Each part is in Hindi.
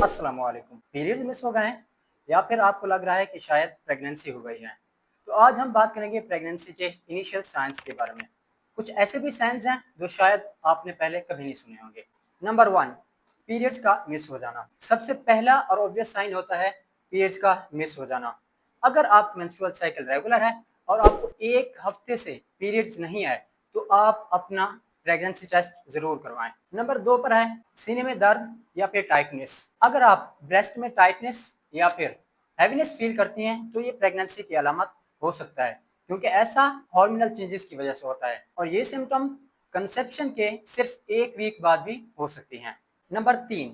अस्सलाम वालेकुम। पीरियड्स मिस हो गए हैं या फिर आपको लग रहा है कि शायद प्रेगनेंसी हो गई है, तो आज हम बात करेंगे प्रेगनेंसी के इनिशियल साइंस के बारे में। कुछ ऐसे भी साइंस हैं जो शायद आपने पहले कभी नहीं सुने होंगे। नंबर 1, पीरियड्स का मिस हो जाना। सबसे पहला और ऑब्वियस साइन होता है पीरियड्स का मिस हो जाना। अगर आप मेंस्ट्रुअल साइकिल रेगुलर है और आपको 1 हफ्ते से पीरियड्स नहीं आए, तो आप अपना प्रेगनेंसी टेस्ट जरूर करवाएं। नंबर 2 पर है सीने में दर्द या फिर टाइटनेस। अगर आप ब्रेस्ट में टाइटनेस या फिर हैवीनेस फील करती हैं, तो ये प्रेगनेंसी की अलामत हो सकता है, क्योंकि ऐसा हार्मोनल चेंजेस की वजह से होता है और ये सिम्टम कंसेप्शन के सिर्फ 1 वीक बाद भी हो सकती हैं। नंबर 3,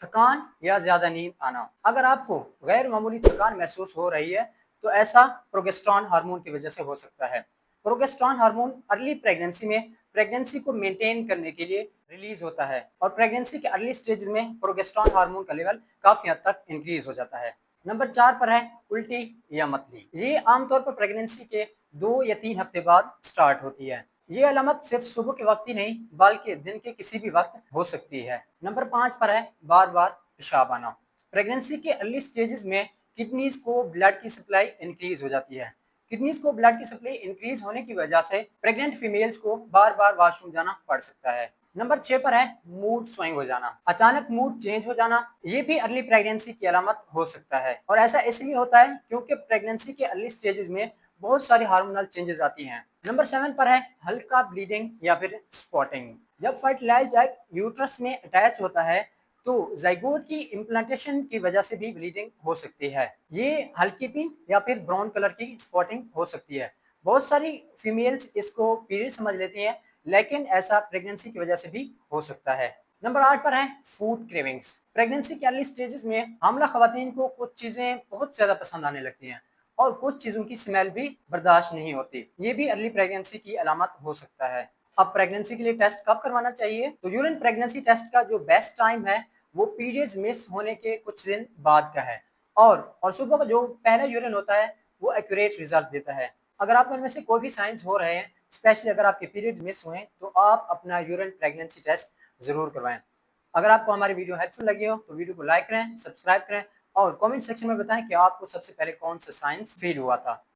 थकान या ज्यादा नींद आना। अगर आपको गैर मामूली थकान महसूस हो रही है, तो ऐसा प्रोजेस्टेरॉन हार्मोन की वजह से हो सकता है। प्रोजेस्टेरॉन हार्मोन अर्ली प्रेगनेंसी में प्रेगनेंसी को मेंटेन करने के लिए रिलीज होता है और प्रेगनेंसी के अर्ली स्टेज में प्रोजेस्टेरॉन हार्मोन का लेवल काफी हद तक इंक्रीज हो जाता है। नंबर 4 पर है उल्टी या मतली। ये आमतौर पर प्रेगनेंसी के 2 या 3 हफ्ते बाद स्टार्ट होती है। ये अलामत सिर्फ सुबह के वक्त ही नहीं, बल्कि दिन के किसी भी वक्त हो सकती है। नंबर 5 पर है बार बार पेशाब आना। प्रेगनेंसी के अर्ली स्टेजेस में किडनीज को ब्लड की सप्लाई इंक्रीज हो जाती है। किडनीज को ब्लड की सप्लाई इंक्रीज होने की वजह से प्रेग्नेंट फीमेल्स को बार बार वॉशरूम जाना पड़ सकता है। नंबर 6 पर है मूड स्विंग हो जाना। अचानक मूड चेंज हो जाना, ये भी अर्ली प्रेगनेंसी की अलामत हो सकता है और ऐसा इसलिए होता है क्योंकि प्रेगनेंसी के अर्ली स्टेजेस में बहुत सारी हार्मोनल चेंजेस आती हैं। नंबर 7 पर है हल्का ब्लीडिंग या फिर स्पॉटिंग। जब फर्टिलाइज्ड एग यूट्रस में अटैच होता है, तो जाइगोट की इम्प्लांटेशन की वजह से भी ब्लीडिंग हो सकती है। ये हल्की पिंक या फिर ब्राउन कलर की स्पॉटिंग हो सकती है। बहुत सारी फीमेल्स इसको पीरियड समझ लेती हैं, लेकिन ऐसा प्रेगनेंसी की वजह से भी हो सकता है। नंबर 8 पर है फूड क्रेविंग्स। प्रेगनेंसी के अर्ली स्टेजेस में हामला खवातीन को कुछ चीजें बहुत ज्यादा पसंद आने लगती हैं और कुछ चीजों की स्मेल भी बर्दाश्त नहीं होती। ये भी अर्ली प्रेगनेंसी की अलामत हो सकता है। अब प्रेगनेंसी के लिए टेस्ट कब करवाना चाहिए? तो यूरिन प्रेगनेंसी टेस्ट का जो बेस्ट टाइम है, वो पीरियड्स मिस होने के कुछ दिन बाद का है और सुबह का जो पहला यूरिन होता है, वो एक्यूरेट रिजल्ट देता है। अगर आपको इनमें से कोई भी साइंस हो रहे हैं, स्पेशली अगर आपके पीरियड्स मिस हुए, तो आप अपना यूरिन प्रेगनेंसी टेस्ट जरूर करवाएं। अगर आपको हमारी वीडियो हेल्पफुल लगी हो, तो वीडियो को लाइक करें, सब्सक्राइब करें और कमेंट सेक्शन में बताएं कि आपको सबसे पहले कौन सा साइंस फील हुआ था।